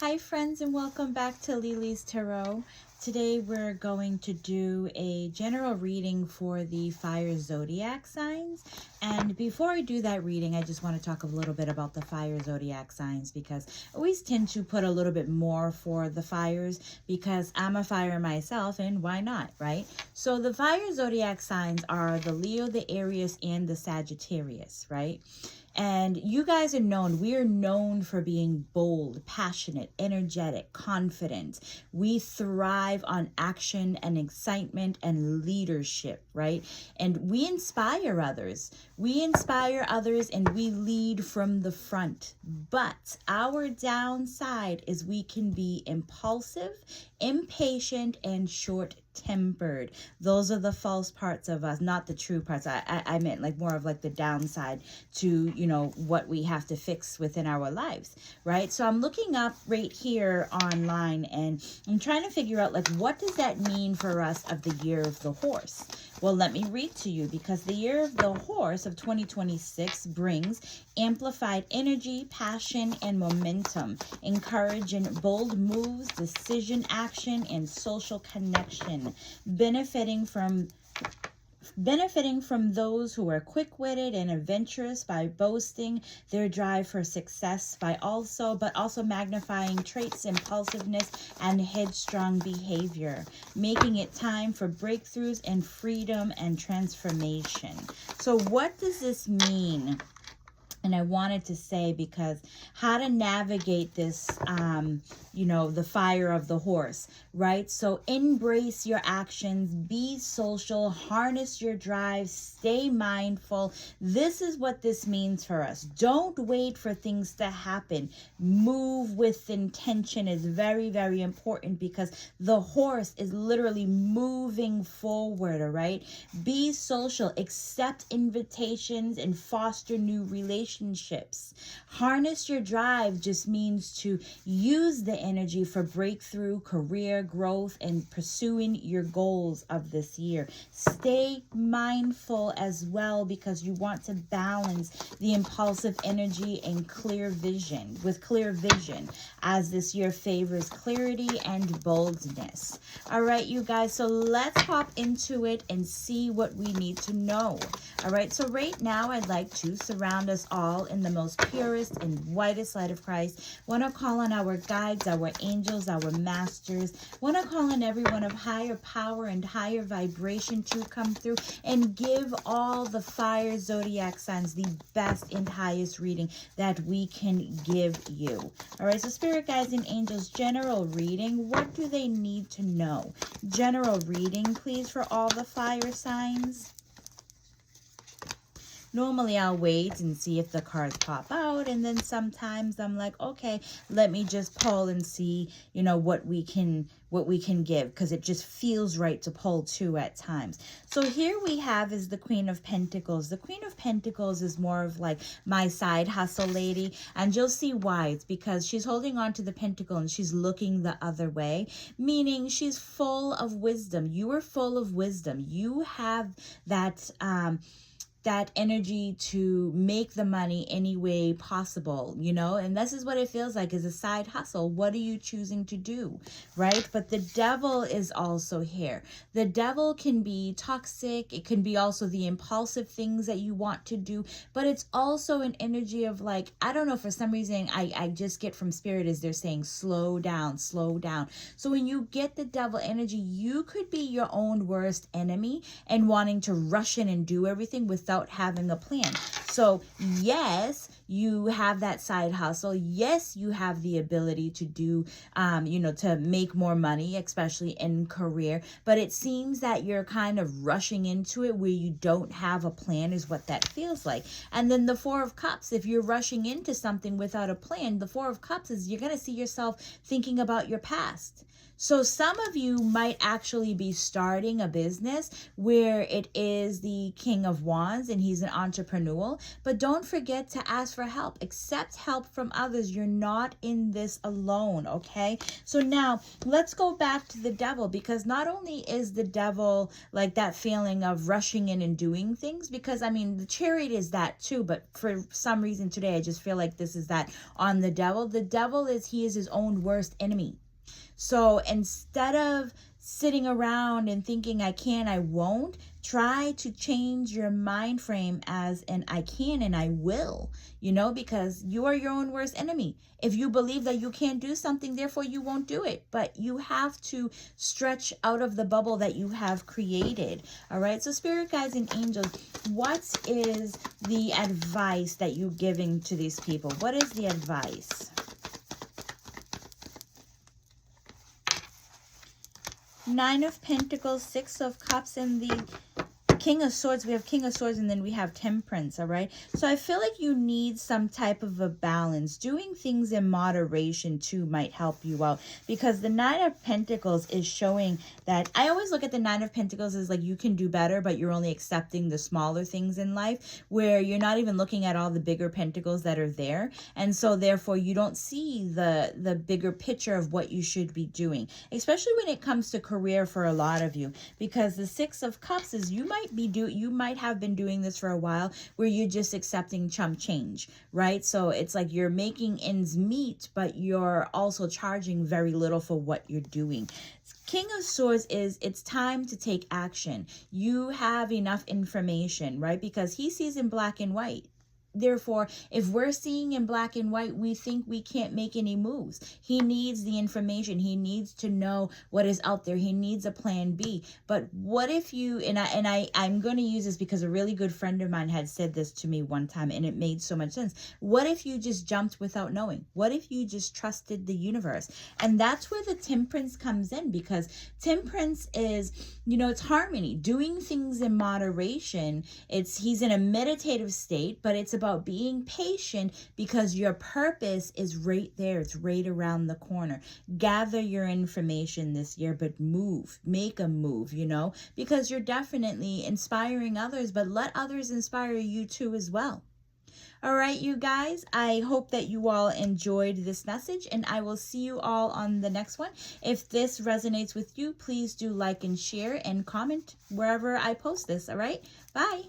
Hi friends, and welcome back to Lily's Tarot. Today we're going to do a general reading for the fire zodiac signs. And before I do that reading, I just want to talk a little bit about the fire zodiac signs, because I always tend to put a little bit more for the fires because I'm a fire myself, and why not, right? So the fire zodiac signs are the Leo, the Aries, and the Sagittarius, right? And you guys are known, we are known for being bold, passionate, energetic, confident. We thrive on action and excitement and leadership, right? And we inspire others. We inspire others and we lead from the front. But our downside is we can be impulsive, impatient, and short-tempered. Those are the false parts of us, not the true parts. I meant like more of like the downside to, what we have to fix within our lives, right? So I'm looking up right here online and I'm trying to figure out like, what does that mean for us of the year of the horse? Well, let me read to you, because the year of the horse of 2026 brings amplified energy, passion, and momentum, encouraging bold moves, decision, action, and social connection, benefiting from those who are quick-witted and adventurous by boasting their drive for success, but also magnifying traits, impulsiveness, and headstrong behavior, making it time for breakthroughs and freedom and transformation. So what does this mean? And I wanted to say, because how to navigate this, the fire of the horse, right? So embrace your actions, be social, harness your drive, stay mindful. This is what this means for us. Don't wait for things to happen. Move with intention is very, very important, because the horse is literally moving forward, all right? Be social, accept invitations, and foster new relationships. Harness your drive just means to use the energy for breakthrough, career growth, and pursuing your goals of this year. Stay mindful as well, because you want to balance the impulsive energy and clear vision as this year favors clarity and boldness. All right, you guys, so let's hop into it and see what we need to know. All right, so right now I'd like to surround us all in the most purest and whitest light of Christ. Want to call on our guides, our angels, our masters. Want to call on everyone of higher power and higher vibration to come through and give all the fire zodiac signs the best and highest reading that we can give you. All right, so spirit guides and angels, general reading. What do they need to know? General reading, please, for all the fire signs. Normally I'll wait and see if the cards pop out, and then sometimes I'm like, okay, let me just pull and see, what we can give, because it just feels right to pull two at times. So here we have is the Queen of Pentacles. The Queen of Pentacles is more of like my side hustle lady, and you'll see why. It's because she's holding on to the pentacle and she's looking the other way, meaning she's full of wisdom. You are full of wisdom. You have that energy to make the money any way possible, and this is what it feels like, is a side hustle. What are you choosing to do, right? But the devil is also here. The devil can be toxic. It can be also the impulsive things that you want to do, but it's also an energy of like, I don't know, for some reason I just get from spirit is they're saying slow down, slow down. So when you get the devil energy, you could be your own worst enemy and wanting to rush in and do everything without having a plan. So yes, you have that side hustle. Yes, you have the ability to do, to make more money, especially in career. But it seems that you're kind of rushing into it where you don't have a plan, is what that feels like. And then the Four of Cups, if you're rushing into something without a plan, the Four of Cups is you're going to see yourself thinking about your past. So some of you might actually be starting a business where it is the King of Wands, Wands, and he's an entrepreneur. But don't forget to ask for help. Accept help from others. You're not in this alone, okay? So now let's go back to the devil, because not only is the devil like that feeling of rushing in and doing things, because I mean, the Chariot is that too, but for some reason today, I just feel like this is that on the devil. The devil is, he is his own worst enemy. So instead of sitting around and thinking I can, I won't, try to change your mind frame as an I can and I will, you know, because you are your own worst enemy. If you believe that you can't do something, therefore you won't do it. But you have to stretch out of the bubble that you have created. All right. So spirit guides and angels, what is the advice that you're giving to these people? What is the advice? Nine of Pentacles, Six of Cups, and the King of Swords. We have King of Swords, and then we have Temperance, all right? So I feel like you need some type of a balance. Doing things in moderation, too, might help you out, because the Nine of Pentacles is showing that, I always look at the Nine of Pentacles as like you can do better, but you're only accepting the smaller things in life, where you're not even looking at all the bigger pentacles that are there. And so, therefore, you don't see the bigger picture of what you should be doing, especially when it comes to career for a lot of you, because the Six of Cups is you might have been doing this for a while, where you're just accepting chump change, right? So it's like you're making ends meet, but you're also charging very little for what you're doing. King of Swords is, it's time to take action. You have enough information, right? Because he sees in black and white. Therefore, if we're seeing in black and white, we think we can't make any moves. He needs the information. He needs to know what is out there. He needs a plan B. But what if you, I'm going to use this because a really good friend of mine had said this to me one time, and it made so much sense. What if you just jumped without knowing? What if you just trusted the universe? And that's where the Temperance comes in, because Temperance is, you know, it's harmony, doing things in moderation. He's in a meditative state, but it's about being patient, because your purpose is right there. It's right around the corner. Gather your information this year, but move, make a move, you know, because you're definitely inspiring others, but let others inspire you too as well. All right, you guys, I hope that you all enjoyed this message, and I will see you all on the next one. If this resonates with you, please do like and share and comment wherever I post this. All right, bye.